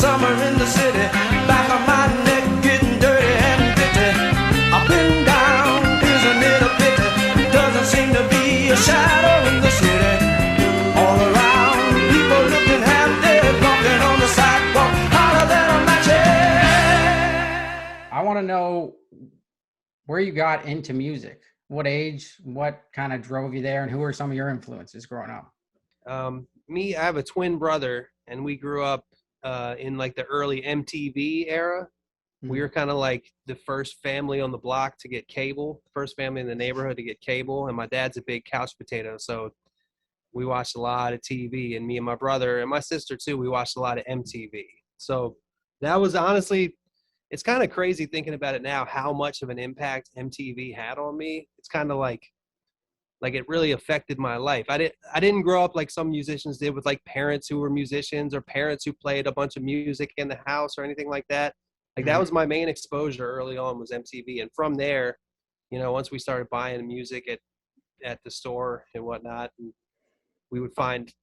summer in the city, back of my neck getting dirty and gritty. Up and down, isn't it a pity? Doesn't seem to be a shadow in the city. All around, people looking half dead, walking on the sidewalk, hotter than a match. I want to know where you got into music. What age, what kind of drove you there, and who were some of your influences growing up? Me, I have a twin brother, and we grew up in like the early MTV era. We were kind of like the first family on the block to get cable, first family in the neighborhood to get cable, and my dad's a big couch potato, so we watched a lot of TV, and me and my brother and my sister too, we watched a lot of MTV. So that was honestly, it's kind of crazy thinking about it now, how much of an impact MTV had on me. It's kind of like it really affected my life. I didn't grow up like some musicians did with like parents who were musicians or parents who played a bunch of music in the house or anything like that. Like that was my main exposure early on, was MTV. And from there, you know, once we started buying music at the store and whatnot, and we would find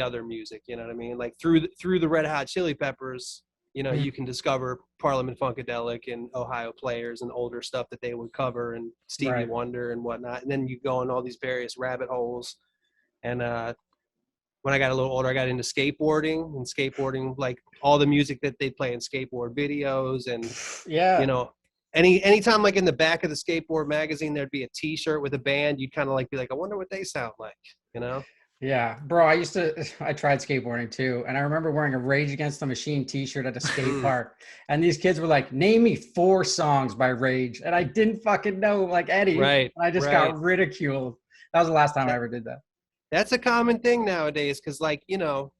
other music, you know what I mean? Like through the Red Hot Chili Peppers, you know, you can discover Parliament Funkadelic and Ohio Players and older stuff that they would cover, and Stevie Wonder and whatnot. And then you go in all these various rabbit holes. And when I got a little older, I got into skateboarding, like all the music that they play in skateboard videos. And, you know, anytime like in the back of the skateboard magazine, there'd be a t-shirt with a band, you'd kind of like be like, I wonder what they sound like, you know? Yeah, bro, I tried skateboarding too. And I remember wearing a Rage Against the Machine t-shirt at a skate park. And these kids were like, name me 4 songs by Rage. And I didn't fucking know like any. Right. And I just got ridiculed. That was the last time I ever did that. That's a common thing nowadays. Cause like, you know,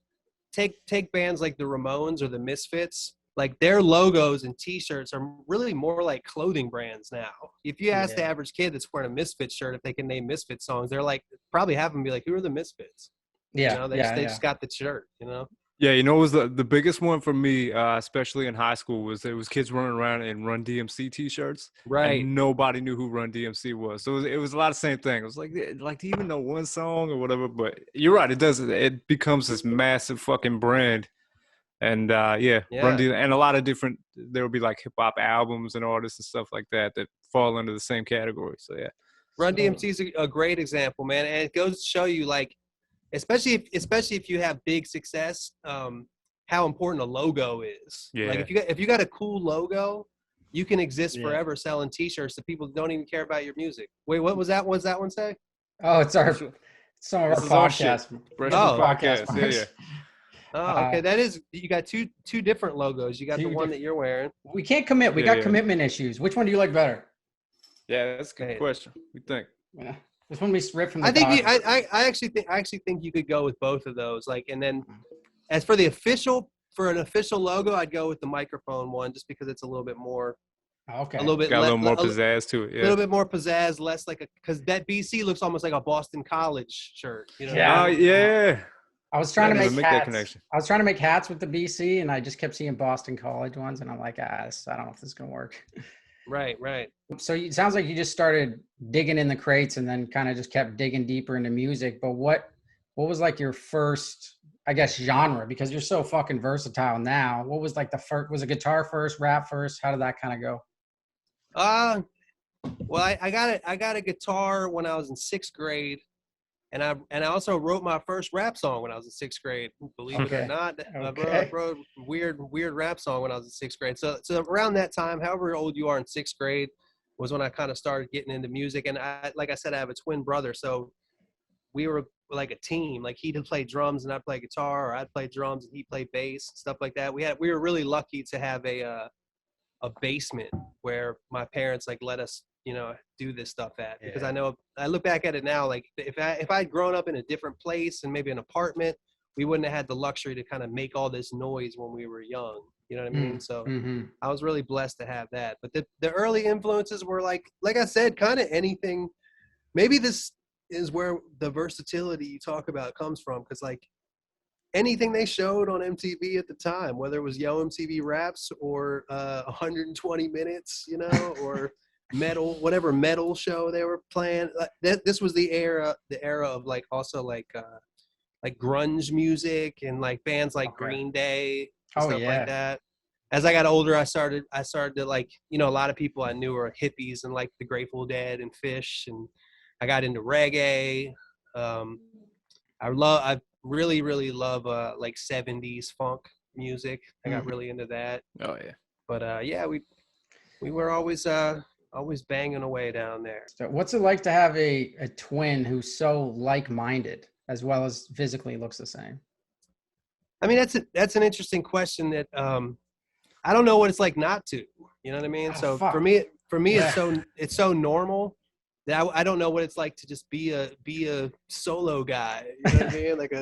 take bands like the Ramones or the Misfits, like their logos and t-shirts are really more like clothing brands now. If you ask the average kid that's wearing a Misfits shirt if they can name Misfits songs, they're like, probably have them be like, who are the Misfits? Yeah, you know, they just got the shirt, you know? Yeah, you know, it was the biggest one for me, especially in high school, was there was kids running around in Run DMC t-shirts. Right. And nobody knew who Run DMC was. So it was a lot of the same thing. It was like, do you even know one song or whatever? But you're right, it becomes this massive fucking brand. And Run DMC, and a lot of different, there will be like hip hop albums and artists and stuff like that fall under the same category. So yeah. Run DMC is a great example, man. And it goes to show you, like, especially if you have big success, how important a logo is. Yeah. Like if you got a cool logo, you can exist forever selling t-shirts to people that don't even care about your music. Wait, what was that? What does that one say? Oh, it's some of our podcast. Bresh Crew podcast. Yeah. Oh, okay. That is, you got two different logos. You got the one that you're wearing. We can't commit. We got commitment issues. Which one do you like better? Yeah, that's a good question. We think. Yeah. This one we ripped from the I actually think you could go with both of those. Like, and then as for an official logo, I'd go with the microphone one, just because it's a little bit more. Okay. A little bit. Got a little more pizzazz to it. Yeah. A little bit more pizzazz, less like because that BC looks almost like a Boston College shirt. You know? Yeah. Yeah. I was trying to make that hats. Connection. I was trying to make hats with the BC, and I just kept seeing Boston College ones, and I'm like, I don't know if this is gonna work. Right. So it sounds like you just started digging in the crates, and then kind of just kept digging deeper into music. But what was like your first, I guess, genre? Because you're so fucking versatile now. What was like the first? Was it guitar first, rap first? How did that kind of go? Well, I got a guitar when I was in 6th grade. And I also wrote my first rap song when I was in 6th grade. Believe it or not, I wrote a weird rap song when I was in 6th grade. So around that time, however old you are in 6th grade, was when I kind of started getting into music. And like I said, I have a twin brother, so we were like a team. Like he'd play drums and I'd play guitar, or I'd play drums and he'd play bass, stuff like that. We were really lucky to have a basement where my parents like let us, you know, do this stuff at, because I look back at it now, like if I'd grown up in a different place and maybe an apartment, we wouldn't have had the luxury to kind of make all this noise when we were young. You know what I mean? So I was really blessed to have that. But the early influences were like I said, kind of anything. Maybe this is where the versatility you talk about comes from, because like anything they showed on MTV at the time, whether it was Yo MTV Raps or 120 Minutes, you know, or whatever metal show they were playing. This was the era of like also like like grunge music and like bands like Green Day and stuff like that. As I got older, I started to like, you know, a lot of people I knew were hippies and like the Grateful Dead and Fish, and I got into reggae. I really, really love like 70s funk music. I got really into that. Oh yeah. But yeah, we were always banging away down there. So what's it like to have a twin who's so like-minded as well as physically looks the same? I mean, that's an interesting question that I don't know what it's like not to. You know what I mean? Oh, so fuck. for me, Yeah. it's so normal that I don't know what it's like to just be a solo guy. You know what I mean? Like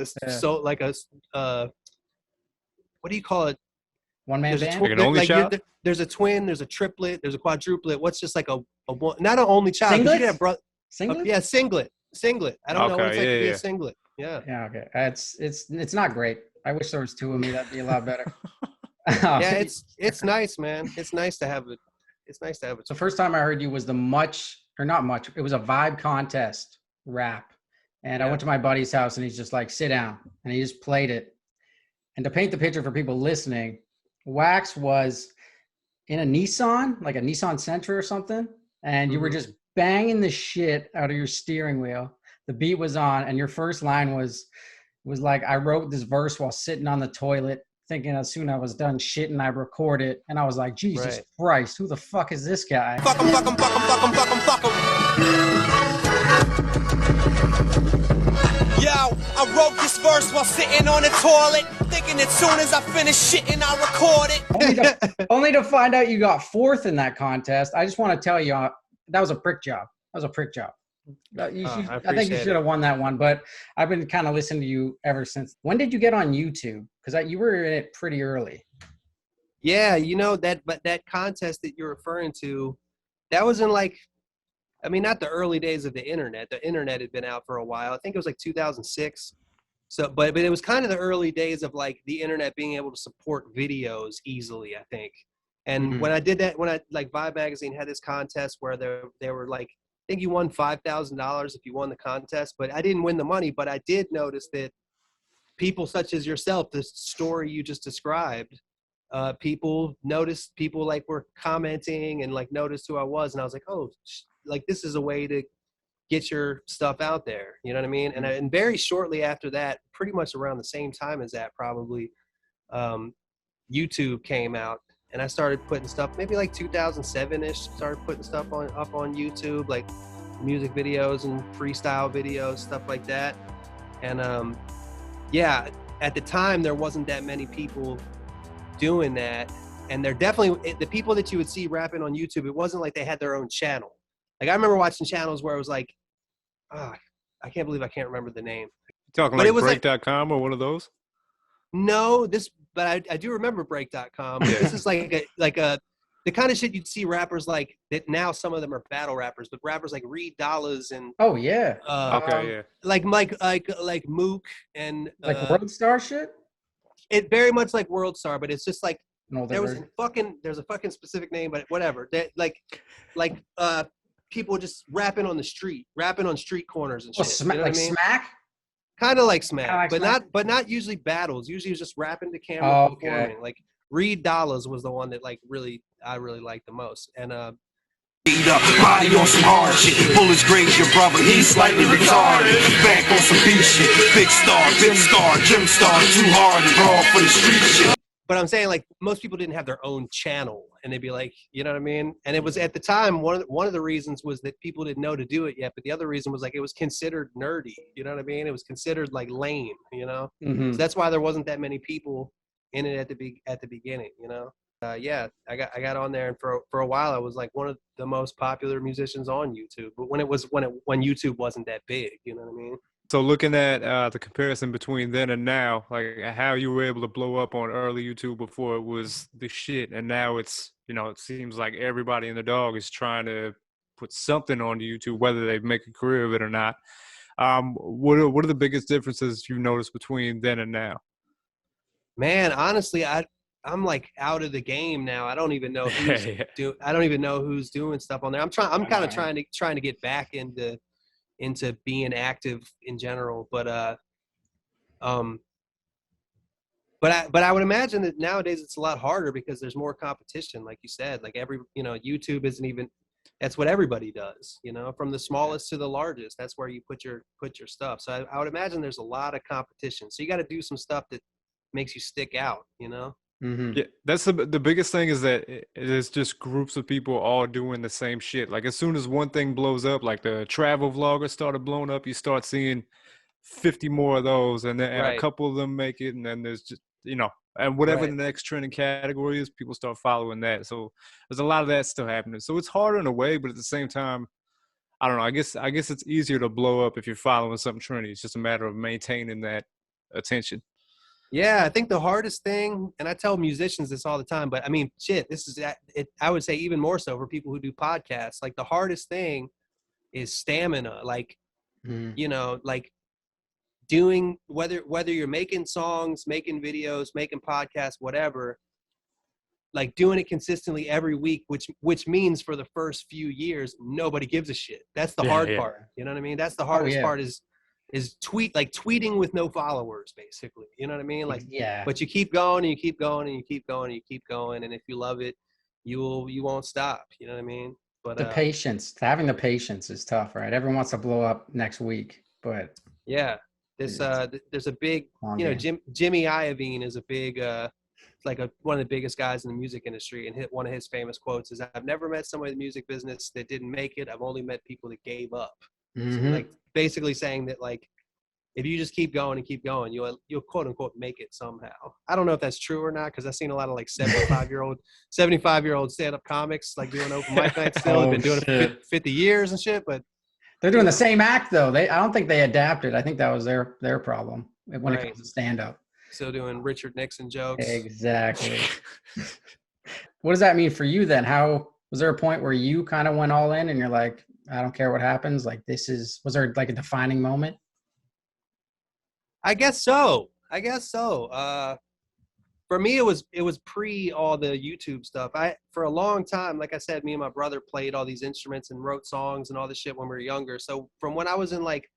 what do you call it? One-man band? Like an only child? There's a twin, there's a triplet, there's a quadruplet. What's just like a one, not an only child? Singlet? You have Singlet? yeah, singlet. I don't know what it's like to be yeah. a singlet. Yeah. Yeah, okay. It's not great. I wish there was two of me. That'd be a lot better. Yeah, it's nice, man. It's nice to have it. It's nice to have it. The first time I heard you was the not much. It was a vibe contest rap. And I went to my buddy's house and he's just like, sit down. And he just played it. And to paint the picture for people listening, Wax was in a Nissan, like a Nissan Sentra or something. And you were just banging the shit out of your steering wheel. The beat was on. And your first line was like, I wrote this verse while sitting on the toilet, thinking as soon as I was done shitting, I record it. And I was like, Jesus Christ, who the fuck is this guy? Fuck him, fuck him, fuck him, fuck him, fuck him, fuck him. Yo, I wrote this verse while sitting on the toilet, thinking as soon as I finish shitting, I record it. Only to find out you got fourth in that contest. I just want to tell you, that was a prick job. That was a prick job. I think you should have won that one, but I've been kind of listening to you ever since. When did you get on YouTube? Because you were in it pretty early. Yeah, you know that contest that you're referring to, that was in like, I mean, not the early days of the internet. The internet had been out for a while. I think it was like 2006. So, but it was kind of the early days of like the internet being able to support videos easily, I think. And when I did that, when I like Vibe Magazine had this contest where they were like, I think you won $5,000 if you won the contest, but I didn't win the money. But I did notice that people such as yourself, the story you just described, people like were commenting and like noticed who I was. And I was like, oh, like this is a way to get your stuff out there. You know what I mean? And very shortly after that, pretty much around the same time as that, probably, YouTube came out. And I started putting stuff, maybe like 2007-ish, started putting stuff up on YouTube, like music videos and freestyle videos, stuff like that. And yeah, at the time, there wasn't that many people doing that. And they're definitely, the people that you would see rapping on YouTube, it wasn't like they had their own channel. Like I remember watching channels where it was like, I can't believe I can't remember the name. You're talking like Break.com or one of those? No, but I do remember Break.com. Yeah. This is like the kind of shit you'd see rappers like that. Now some of them are battle rappers, but rappers like Reed Dollaz and like Mook and like World Star shit. It very much like World Star, but it's just like there's a fucking specific name, but whatever. That like people just rapping on street corners and shit. You know what I mean? Smack. Kind of like Smack, like but not usually battles. Usually it's just rapping to camera performing. Like Reed Dollaz was the one that like I really liked the most. And beat up, body on some hard shit. Bullets graze your brother, he's slightly retarded. Back on some beat shit. Big star, gym star, too hard and brawl for the street shit. But I'm saying like most people didn't have their own channel, and they'd be like, you know what I mean? And it was at the time one of the reasons was that people didn't know to do it yet, but the other reason was like it was considered nerdy. You know what I mean? It was considered like lame. You know, so that's why there wasn't that many people in it at the beginning. You know, yeah, I got on there, and for a while I was like one of the most popular musicians on YouTube. But when YouTube wasn't that big, you know what I mean? So looking at the comparison between then and now, like how you were able to blow up on early YouTube before it was the shit, and now it's, you know, it seems like everybody and the dog is trying to put something on YouTube, whether they make a career of it or not. What are the biggest differences you've noticed between then and now? Man, honestly, I'm like out of the game now. I don't even know who's I don't even know who's doing stuff on there. I'm kind of trying to get back into being active in general, but But I would imagine that nowadays it's a lot harder because there's more competition, like you said. Like YouTube isn't even. That's what everybody does, from the smallest to the largest. That's where you put your stuff. So I would imagine there's a lot of competition. So you got to do some stuff that makes you stick out, Mm-hmm. Yeah, that's the biggest thing is that it's just groups of people all doing the same shit. Like as soon as one thing blows up, like the travel vloggers started blowing up, you start seeing 50 more of those, and then a Right. couple of them make it, and then there's just and whatever Right. the next trending category is, people start following that. So there's a lot of that still happening. So it's harder in a way, but at the same time, I don't know. I guess it's easier to blow up if you're following something trendy. It's just a matter of maintaining that attention. Yeah, I think the hardest thing, and I tell musicians this all the time, but I mean, shit, this is it. I would say even more so for people who do podcasts. Like the hardest thing is stamina. Like, like doing whether you're making songs, making videos, making podcasts, whatever. Like doing it consistently every week, which means for the first few years nobody gives a shit. That's the hard part. You know what I mean? That's the hardest part is tweeting with no followers, basically. You know what I mean? Like, but you keep going and you keep going and you keep going and you keep going, and if you love it, you won't stop. You know what I mean? But the patience, having the patience is tough, right? Everyone wants to blow up next week, but yeah, there's a big, Jimmy Iovine is a big like one of the biggest guys in the music industry, and one of his famous quotes is, "I've never met somebody in the music business that didn't make it. I've only met people that gave up." So like basically saying that, like, if you just keep going and keep going, you'll quote unquote make it somehow. I don't know if that's true or not, because I've seen a lot of like 75-year-old stand-up comics like doing open mic nights still. They've been doing it 50 years and shit, but they're doing the same act though. I don't think they adapted. I think that was their problem when it comes to stand-up. Still doing Richard Nixon jokes. Exactly. What does that mean for you then? How was there a point where you kind of went all in and you're like, I don't care what happens? Like was there like a defining moment? I guess so. For me, it was pre all the YouTube stuff. For a long time, like I said, me and my brother played all these instruments and wrote songs and all this shit when we were younger. So from when I was in like,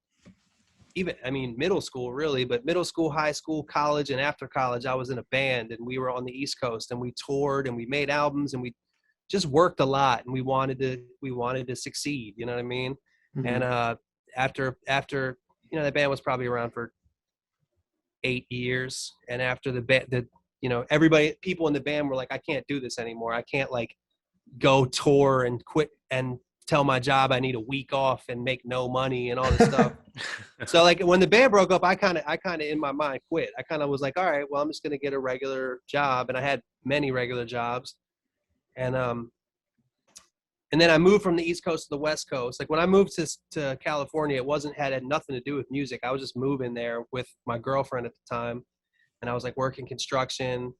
middle school really, but middle school, high school, college, and after college, I was in a band, and we were on the East Coast, and we toured and we made albums, and we just worked a lot, and we wanted to succeed. You know what I mean? Mm-hmm. And after that band was probably around for 8 years, and after the band, people in the band were like, I can't do this anymore. I can't like go tour and quit and tell my job I need a week off and make no money and all this stuff. So like when the band broke up, I kind of in my mind quit. I kind of was like, all right, well, I'm just going to get a regular job. And I had many regular jobs. And then I moved from the East Coast to the West Coast. Like when I moved to California, it had nothing to do with music. I was just moving there with my girlfriend at the time. And I was like working construction.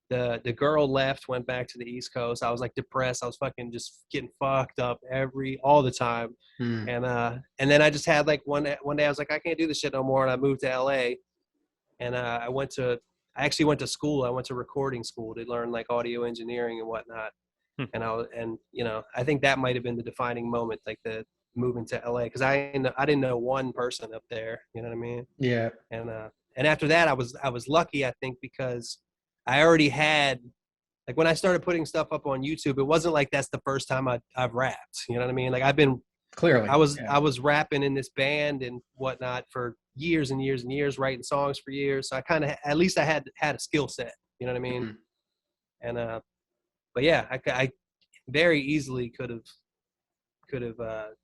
The girl left, went back to the East Coast. I was like depressed. I was fucking just getting fucked up all the time. And then I just had like one day I was like, I can't do this shit no more. And I moved to LA, and I actually went to school. I went to recording school to learn like audio engineering and whatnot. And I think that might've been the defining moment, like the moving to LA. Cause I didn't know one person up there, you know what I mean? Yeah. And after that I was lucky, I think, because I already had, like when I started putting stuff up on YouTube, it wasn't like that's the first time I've rapped. You know what I mean? Like I've been clearly, I was rapping in this band and whatnot for years and years and years, writing songs for years. So I kind of, at least I had a skill set. You know what I mean? Mm-hmm. And but yeah, I very easily could have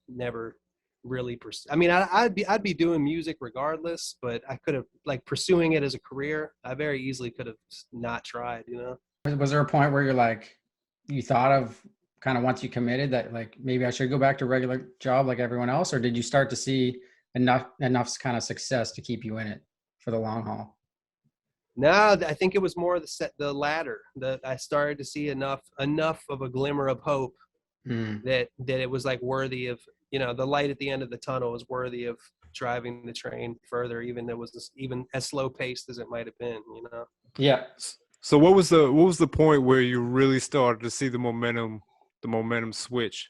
never really I'd be doing music regardless, but I could have, like, pursuing it as a career, I very easily could have not tried, you know. Was there a point where you thought of kind of, once you committed, that like maybe I should go back to a regular job like everyone else, or did you start to see enough kind of success to keep you in it for the long haul? No, I think it was more the latter. That I started to see enough of a glimmer of hope that it was like worthy of, the light at the end of the tunnel was worthy of driving the train further, even though it was even as slow paced as it might have been, Yeah. So what was the point where you really started to see the momentum switch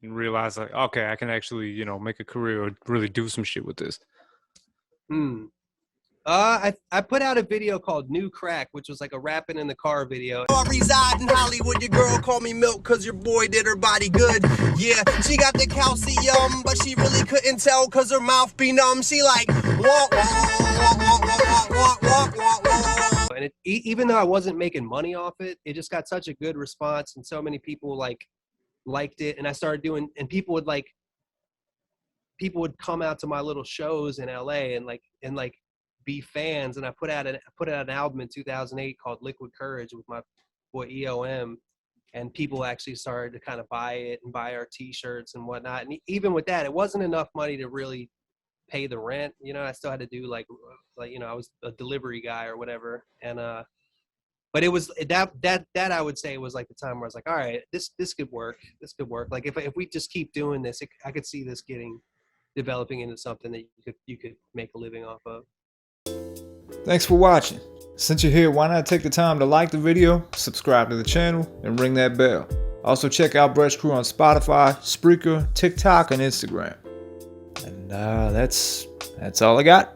and realize, like, okay, I can actually, make a career or really do some shit with this? I put out a video called New Crack, which was like a rapping in the car video. I reside in Hollywood, your girl call me Milk cause your boy did her body good. Yeah, she got the calcium, but she really couldn't tell cause her mouth be numb. She like, walk, walk, walk, walk, walk, walk, walk, walk. And even though I wasn't making money off it, it just got such a good response, and so many people liked it. And I started doing, and people would come out to my little shows in LA and be fans. And I put out an album in 2008 called Liquid Courage with my boy EOM, and people actually started to kind of buy it and buy our t-shirts and whatnot. And even with that, it wasn't enough money to really pay the rent. You know, I still had to do like you know, I was a delivery guy or whatever. And but it was that I would say was like the time where I was like, all right, this could work. This could work. Like if we just keep doing this, I could see this developing into something that you could make a living off of. Thanks for watching. Since you're here, why not take the time to like the video, subscribe to the channel, and ring that bell. Also check out Bresh Crew on Spotify, Spreaker, TikTok, and Instagram. And that's all I got.